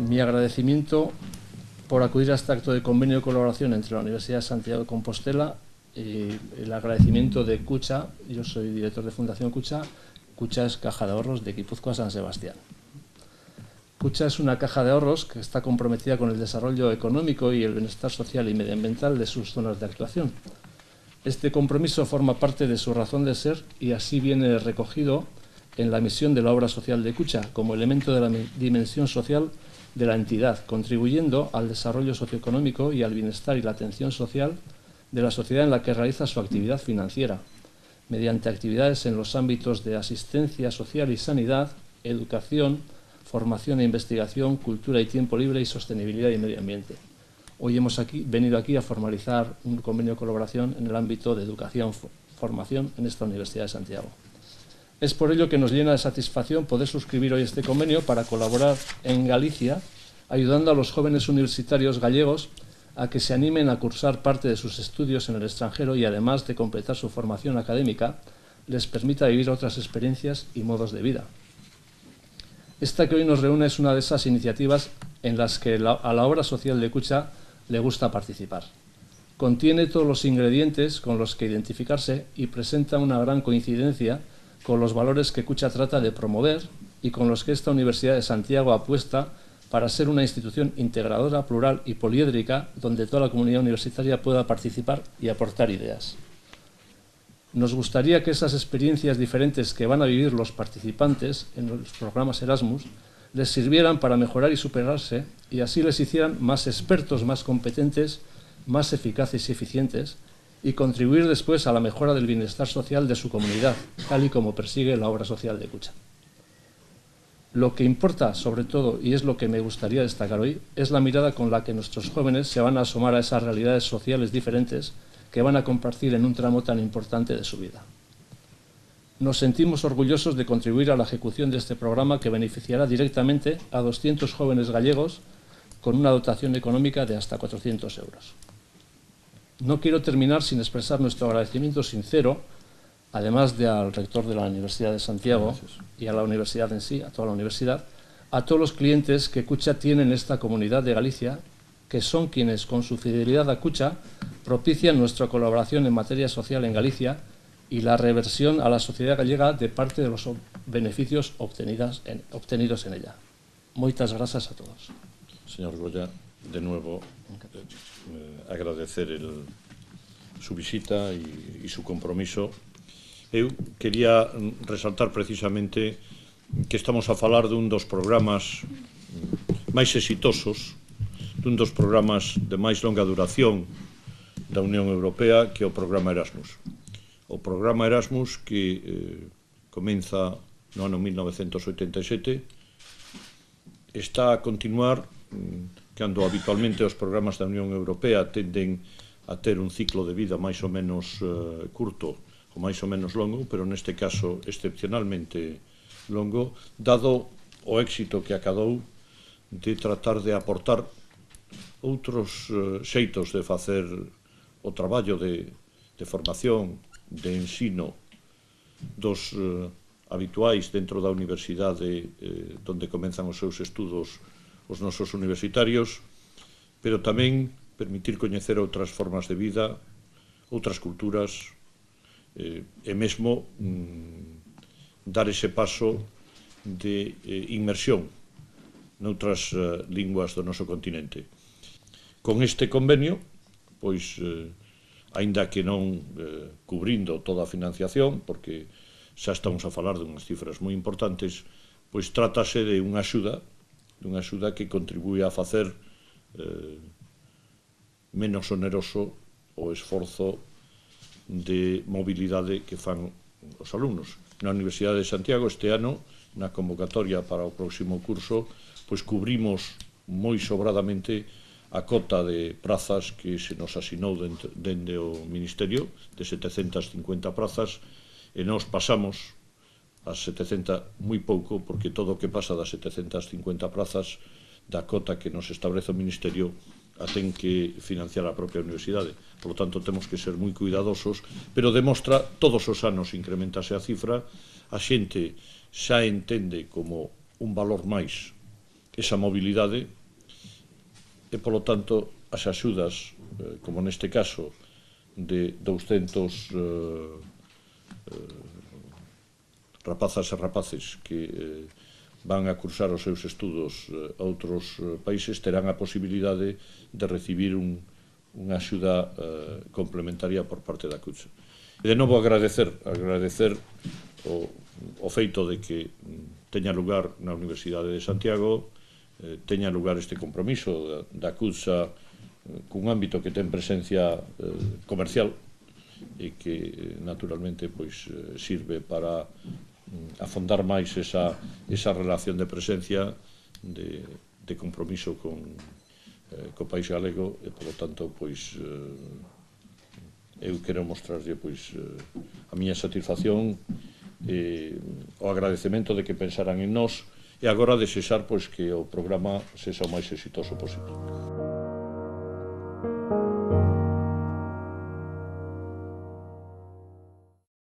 mi agradecimiento por acudir a este acto de convenio de colaboración entre la Universidad de Santiago de Compostela y el agradecimiento de Kutxa. Yo soy director de Fundación Kutxa. Kutxa es Caja de Ahorros de Guipúzcoa San Sebastián. Kutxa es una caja de ahorros que está comprometida con el desarrollo económico y el bienestar social y medioambiental de sus zonas de actuación. Este compromiso forma parte de su razón de ser y así viene recogido en la misión de la obra social de Kutxa como elemento de la dimensión social de la entidad, contribuyendo al desarrollo socioeconómico y al bienestar y la atención social de la sociedad en la que realiza su actividad financiera, mediante actividades en los ámbitos de asistencia social y sanidad, educación, formación e investigación, cultura y tiempo libre y sostenibilidad y medio ambiente. Hoy hemos venido aquí a formalizar un convenio de colaboración en el ámbito de educación-formación en esta Universidad de Santiago. Es por ello que nos llena de satisfacción poder suscribir hoy este convenio para colaborar en Galicia, ayudando a los jóvenes universitarios gallegos a que se animen a cursar parte de sus estudios en el extranjero y, además de completar su formación académica, les permita vivir otras experiencias y modos de vida. Esta que hoy nos reúne es una de esas iniciativas en las que a la obra social de Kutxa le gusta participar. Contiene todos los ingredientes con los que identificarse y presenta una gran coincidencia con los valores que Kutxa trata de promover y con los que esta Universidad de Santiago apuesta para ser una institución integradora, plural y poliédrica donde toda la comunidad universitaria pueda participar y aportar ideas. Nos gustaría que esas experiencias diferentes que van a vivir los participantes en los programas Erasmus les sirvieran para mejorar y superarse y así les hicieran más expertos, más competentes, más eficaces y eficientes y contribuir después a la mejora del bienestar social de su comunidad, tal y como persigue la obra social de Kutxa. Lo que importa, sobre todo, y es lo que me gustaría destacar hoy, es la mirada con la que nuestros jóvenes se van a asomar a esas realidades sociales diferentes que van a compartir en un tramo tan importante de su vida. Nos sentimos orgullosos de contribuir a la ejecución de este programa que beneficiará directamente a 200 jóvenes gallegos con una dotación económica de hasta 400 euros. No quiero terminar sin expresar nuestro agradecimiento sincero, además de al rector de la Universidad de Santiago y a la universidad en sí, a toda la universidad, a todos los clientes que Kutxa tiene en esta comunidad de Galicia, que son quienes, con su fidelidad a Kutxa, propician nuestra colaboración en materia social en Galicia y la reversión a la sociedad gallega de parte de los beneficios obtenidos en ella. Moitas grazas a todos. Señor Goya, de nuevo agradecer su visita y su compromiso. Eu quería resaltar precisamente que estamos a falar dun dos programas máis exitosos, dun dos programas de máis longa duración da Unión Europea, que é o programa Erasmus. O programa Erasmus que comeza no ano 1987 está a continuar cando habitualmente os programas da Unión Europea tenden a ter un ciclo de vida máis ou menos curto ou máis ou menos longo, pero neste caso excepcionalmente longo, dado o éxito que acadou de tratar de aportar outros xeitos de facer o traballo de formación, de ensino dos habituais dentro da universidade onde comenzan os seus estudos os nosos universitarios, pero tamén permitir coñecer outras formas de vida, outras culturas, e mesmo dar ese paso de inmersión noutras linguas do noso continente. Con este convenio, pois, aínda que non cubrindo toda a financiación, porque xa estamos a falar de unhas cifras moi importantes, pois trátase de unha axuda que contribúe a facer menos oneroso o esforzo de mobilidade que fan os alumnos. Na Universidade de Santiago este ano, na convocatoria para o próximo curso, pois cubrimos moi sobradamente a cota de prazas que se nos asinou dende o Ministerio, de 750 prazas, e nós pasamos as 700 moi pouco, porque todo o que pasa das 750 prazas da cota que nos establece o Ministerio a ten que financiar a propia universidade. Por lo tanto, temos que ser moi cuidadosos, pero demostra, todos os anos incrementase a cifra, a xente xa entende como un valor máis esa mobilidade e, polo tanto, as axudas, como neste caso, de 200 rapazas e rapaces que van a cursar os seus estudos a outros países terán a posibilidade de recibir unha axuda complementaria por parte da Cucha. E de novo agradecer o feito de que teña lugar na Universidade de Santiago, teña lugar este compromiso da Cucha cun ámbito que ten presencia comercial e que naturalmente sirve para afondar máis esa relación de presencia de compromiso co país galego e, polo tanto, eu quero mostrarlle a miña satisfacción e o agradecemento de que pensaran en nós e agora desexar que o programa sexa o máis exitoso posible.